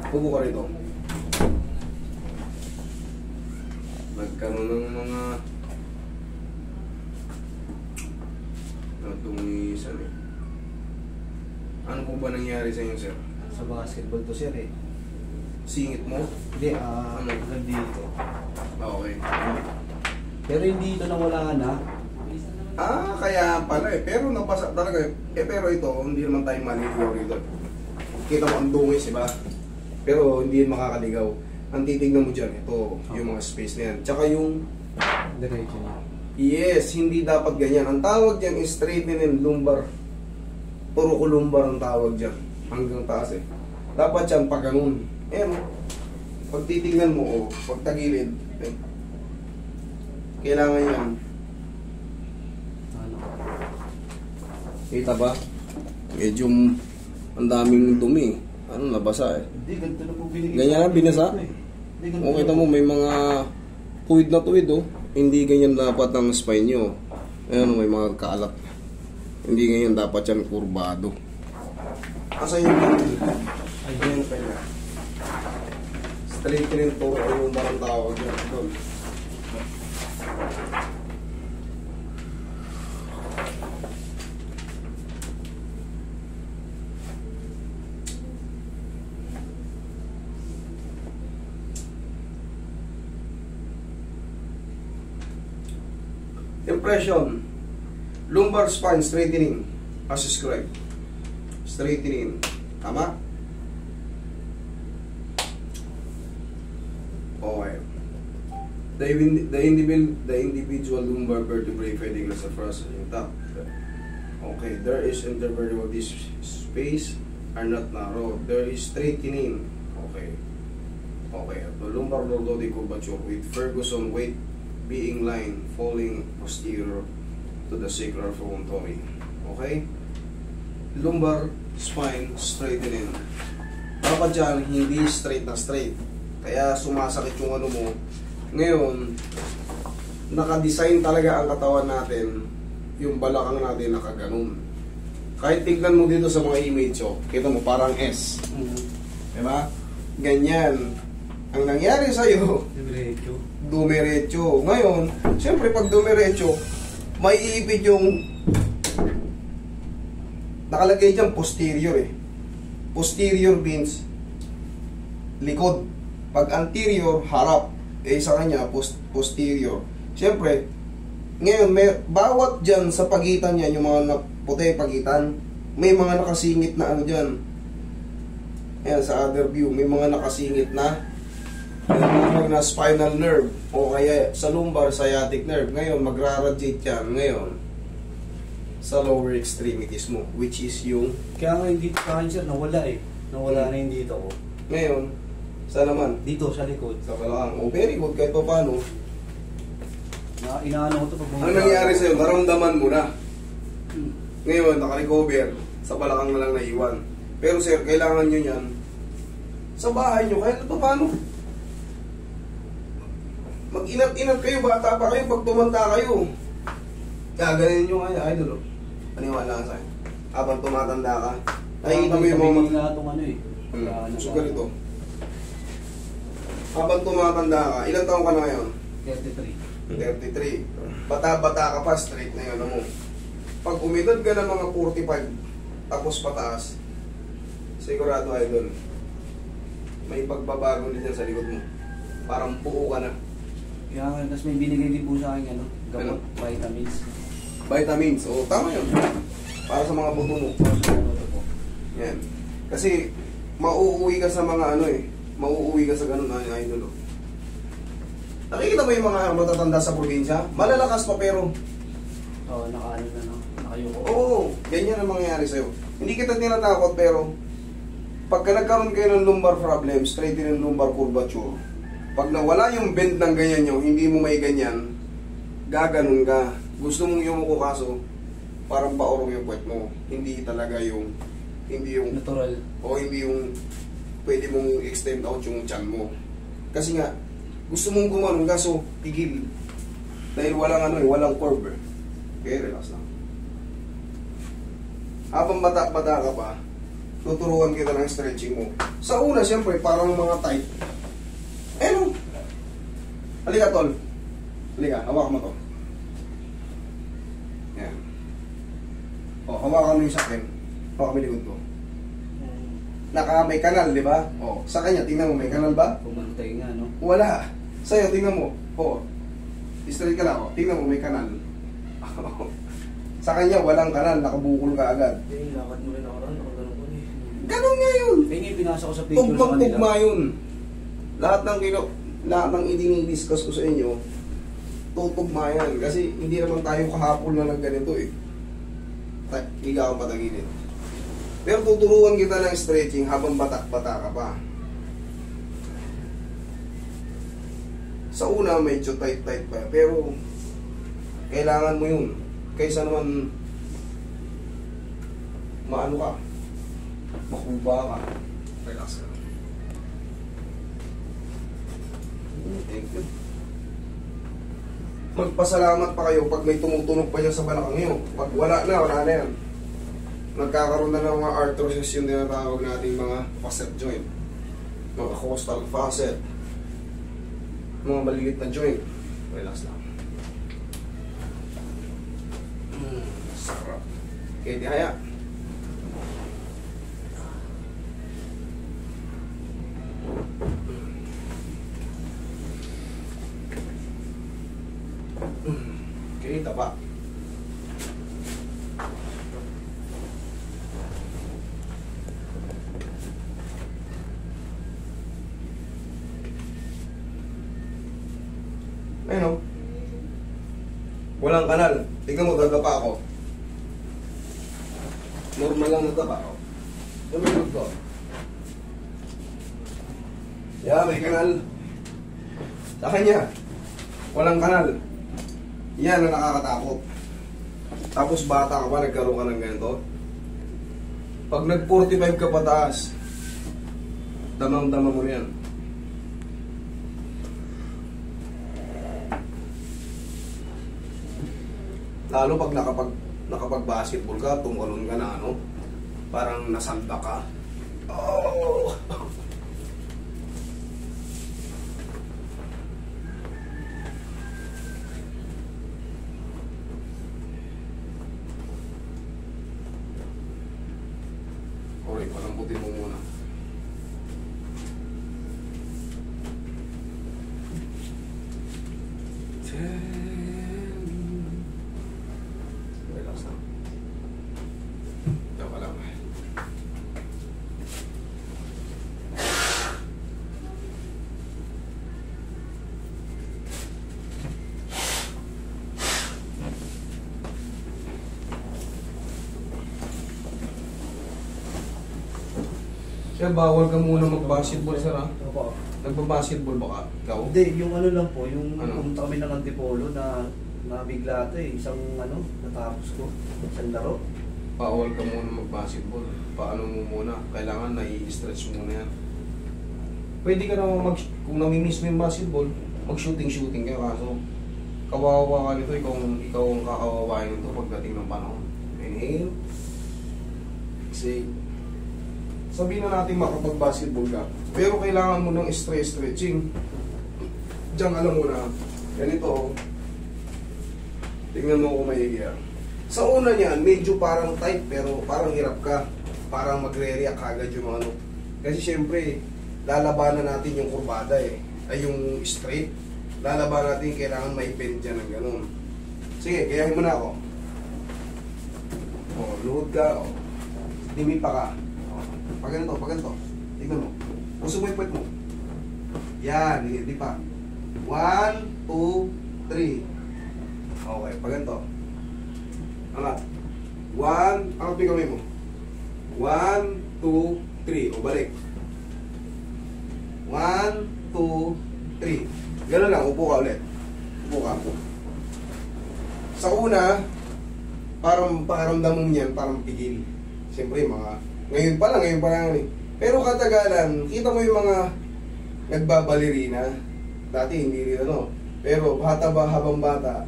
Upo ka rito. Nagkaroon ng mga tumisan eh. Ano po ba nangyari sa inyo, sir? Sa basketball to, sir eh. Singit mo? Hindi, hanggang dito. Okay. Pero hindi ito nawalaan na. Kaya pala eh. Pero napasa talaga eh. Pero ito, hindi naman tayo maliligaw rito. Kita mo ang dungis, diba? Pero hindi yun makakaligaw. Ang titignan mo dyan, ito, yung mga space na yan. Tsaka yung... Diretso niya. Yes, hindi dapat ganyan. Ang tawag dyan is straightening and lumbar. Thoracolumbar ang tawag dyan. Hanggang taas eh. Dapat yan pag ganun. Ayan, pag titignan mo, pag tagilid, kailangan yan. Kita ba? Medyo ang daming dumi. Ano, nabasa eh. Hindi, ganito na po binigay. Ganyan na, binasa? O kita mo, may mga tuwid na tuwid oh. Hindi ganyan dapat ang spine nyo. Ayan, may mga kalat. Hindi ganyan dapat yan kurbado. Asa yung ayun pa niya. Straight rin to, yung marang tawag yan. Doon. Impression. Lumbar spine straightening as described. Straightening. Tama? Okay. The individual lumbar vertebrae fitting nasa first yung top. Okay. There is intervertebral disc space are not narrow. There is straightening. Okay. Okay. The lumbar lordotic curvature with Ferguson weight being line falling posterior to the sacral promontory. Okay? Lumbar spine straightening. Dapat dyan, hindi straight na straight. Kaya sumasakit yung ano mo. Ngayon, nakadesign talaga ang katawan natin, yung balakang natin nakaganon. Kahit tignan mo dito sa mga image, oh, kita mo parang S. Diba? Ganyan. Ang nangyari sa'yo, dumiretso. Ngayon, siyempre pag dumiretso, may iipit yung nakalagay dyan posterior eh. Posterior means likod. Pag anterior, harap. Eh sa kanya, posterior. Siyempre, ngayon, bawat dyan sa pagitan yan, yung mga puti pagitan, may mga nakasingit na ano dyan. Ayan, sa other view, may mga nakasingit na na spinal nerve o kaya sa lumbar sciatic nerve. Ngayon magra-radiate yan ngayon sa lower extremities mo, which is yung kaya ngayon dito sa akin, sir, nawala eh. Nawala na yung dito ko. Ngayon sa naman dito sa likod, sa balakang. Oh, very good. Kahit pa paano inaano ko ito pag ano nangyari sa'yo, naramdaman mo na. Ngayon naka-recover, sa balakang na lang naiwan. Pero sir, kailangan nyo yan sa bahay nyo. Kahit pa paano mag-inat-inat kayo, bata pa kayo, pag tumanda kayo. Gaganin nyo kaya, idol. Paniwala ka sa'yo. Habang tumatanda ka, nakikita mo yung mga ano eh. Sugar ito. Habang tumatanda ka, ilang taong ka na ngayon? 33. Bata-bata ka pa, straight na yun mo. Pag umidad ka ng mga 45, tapos pataas, sigurado idol, may pagbabago din dyan sa likod mo. Parang buo ka na. Kaya nga, tapos may binigay din po sa akin, gamot, vitamins. Vitamins, o tama yun. Para sa mga buto mo. Yan. Kasi, mauuwi ka sa mga ano eh. Mauuwi ka sa ganun ay idol. Nakikita mo yung mga matatanda sa probinsya? Malalakas pa pero... Oo, nakaano na, no? Nakayuko. Oo, ganyan ang mangyayari sa'yo. Hindi kita tinatakot pero... Pagka nagkaroon kayo ng lumbar problem, straight in lumbar curvature, pag nawala yung bend ng ganyan nyo, hindi mo may ganyan, gaganon ka. Gusto mong yumuko kaso, parang paorong yung puwet mo. Hindi talaga yung, hindi yung, natural. o hindi yung, pwede mong extend out yung tiyan mo. Kasi nga, gusto mong gumanon kaso, pigil. Dahil walang ano eh, walang curve. Okay, relax lang. Habang bata-bata ka pa, tuturuan kita ng stretching mo. Sa una, siyempre, parang mga tight. Ano? Halika, tol. Halika, hawakan mo to. Yan. O, hawakan mo yung sakin. Hawakan mo yung likod ko. May kanal, di ba? O, sa kanya, tingnan mo, may kanal ba? Pumantay nga, no? Wala. Sa'yo, tingnan mo. O, straight ka lang, o. Tingnan mo, may kanal. Sa kanya, walang kanal, nakabukol ka agad. Eh, lakad mo rin ako rin, nakagano ko eh. Ganun nga yun. Kaya nga pinasa ko sa picture sa kanila. Tugmang-tugma yun. Lahat ng i-discuss ko sa inyo, tutugma yan. Kasi hindi naman tayo kahapon na ng ganito eh. Higa kang patagilid. Pero tuturuan kita ng stretching habang bata-bata ka pa. Sa una, medyo tight-tight pa. Pero, kailangan mo yun. Kaysa naman, maano ka, makuba ka. Relax ka. Thank you. Magpasalamat pa kayo pag may tumutunog pa dyan sa balakang nyo. Pag wala na yan. Nagkakaroon na ng mga arthrosis yung tinatawag nating mga facet joint. Mga costal facet. Mga malilit na joint. Relax lang. Sarap. Okay, tihaya. Okay, taba. Ayun o. Walang kanal. Tingnan mo, gagapa ako. Normal lang na taba ako. Tumulog ko. Yeah, may kanal. Sa kanya, walang kanal. Yan ang nakakatakot. Tapos bata ka pa, nagkaroon ka ng ganito. Pag nag-45 ka pataas, damang-dama mo na yan. Lalo pag nakapag-basketball ka, tungkalon ka na, ano? Parang nasanda ka. Oh! Okay, palambutin mo muna. Relax na. Diyan ka lang. Kaya bawal ka muna mag-basketball, sir, ha? Opo. Nagba-basketball ba ka? Ikaw? Hindi, yung ano lang po, yung Ano? pumunta kami ng Antipolo na nabigla ito eh. Isang ano, natapos ko. Isang laro. Bawal ka muna mag-basketball. Paano mo muna? Kailangan na-i-stretch muna yan. Pwede ka naman kung namimiss mo yung basketball, mag-shooting ka, kaso kawawa ka nito, ikaw ang kakawawain nito pagdating ng panahon. Inhale. Exhale. Sabihin na natin makapag-basketball ka, pero kailangan mo ng stretching. Diyan alam mo na, ganito, tingnan mo kung maigi yan. Sa una niyan, medyo parang tight, pero parang hirap ka. Parang magre-react agad yung ano. Kasi syempre, lalabanan natin yung kurbada eh. Ay yung straight. Lalabanan natin, kailangan may bend dyan ng ganun. Sige, gayahin mo na ako. O, luhod ka, o. Dimi pa ka. Pag ganito. Tignan mo. Puso mo yung puwet mo. Yan, hindi pa. 1, 2, 3. Okay, pag ganito. Angat. 1, angat yung kamay mo. 1, 2, 3. O, balik. 1, 2, 3. Ganun lang, upo ka ulit. Upo ka. Sa una, parang pakiramdam mo niyan, parang pigil. Siyempre, ngayon pa lang eh. Pero katagalan, kita mo yung mga nagbabalirina. Dati hindi rin ano. Pero habang bata,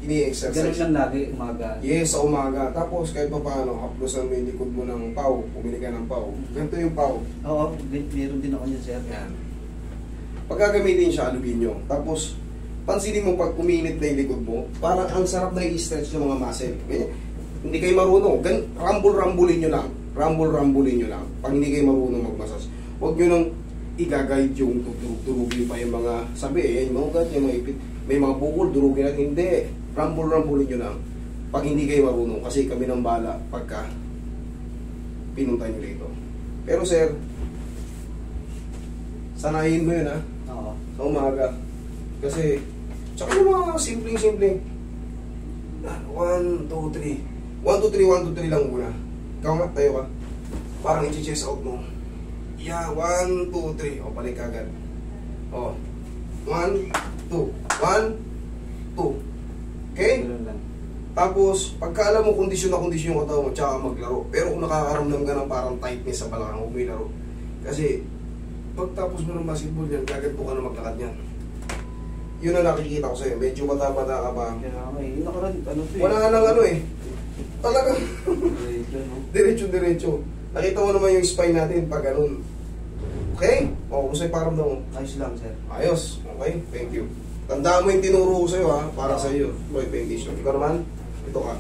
ini-exercise. Ganun lang lagi, umaga. Yes, sa umaga. Tapos kahit pa paano, haplosan mo yung likod mo ng pau. Pumili ka ng pau. Ganito yung pau. Oo, meron din ako niyan, sir. Yan. Pag gagamitin siya, alubinyo. Tapos, pansinin mo pag uminit na yung likod mo, parang ang sarap na i-stretch ng mga muscle. Ganyan. Hindi kayo marunong. Rumble-rumblein nyo lang. Rumble-rumblein nyo lang. Pag hindi kayo marunong magmasas. Huwag nyo nang i-guide yung durugin pa yung mga sabi, yung mga ugat, yung mga ipit. May mga bukol, durugin natin. Hindi. Rumble-rumblein nyo lang. Pag hindi kayo marunong. Kasi kami ng bala pagka pinunta nyo dito. Pero sir, sanayin mo yun ha. Oo. Sa umaga. Kasi, tsaka yung mga simpleng-simpleng. 1, 2, 3. 1, 2, 3, 1, 2, 3 lang muna. Ikaw nga, tayo ka. Parang i-chest out mo. Yeah, 1, 2, 3. O, balik agad. O, 1, 2. 1, 2. Okay? Ganun lang. Tapos, pagka alam mo kondisyon na kondisyon yung katawan mo, tsaka maglaro. Pero kung nakakaramdam ka ng parang tightness sa balakang, huwag mo ilaro. Kasi, pagtapos mo ng basketball yan, gagad po ka na maglakad yan. Yun ang nakikita ko sa'yo. Medyo bata-bata ka pa. Kaya nga eh, nakaraan, ano to eh. Wala nga nang ano eh. Talaga. Diretso, no? Diretso-diretso. Nakita mo naman yung spine natin pag ganun. Okay? O, kung sa'yo parang daw. Ayos lang, sir. Ayos. Okay, thank you. Tandaan mo yung tinuro ko sa'yo ha, para sa'yo. Roy Pendition. Ikaw naman, ito ka.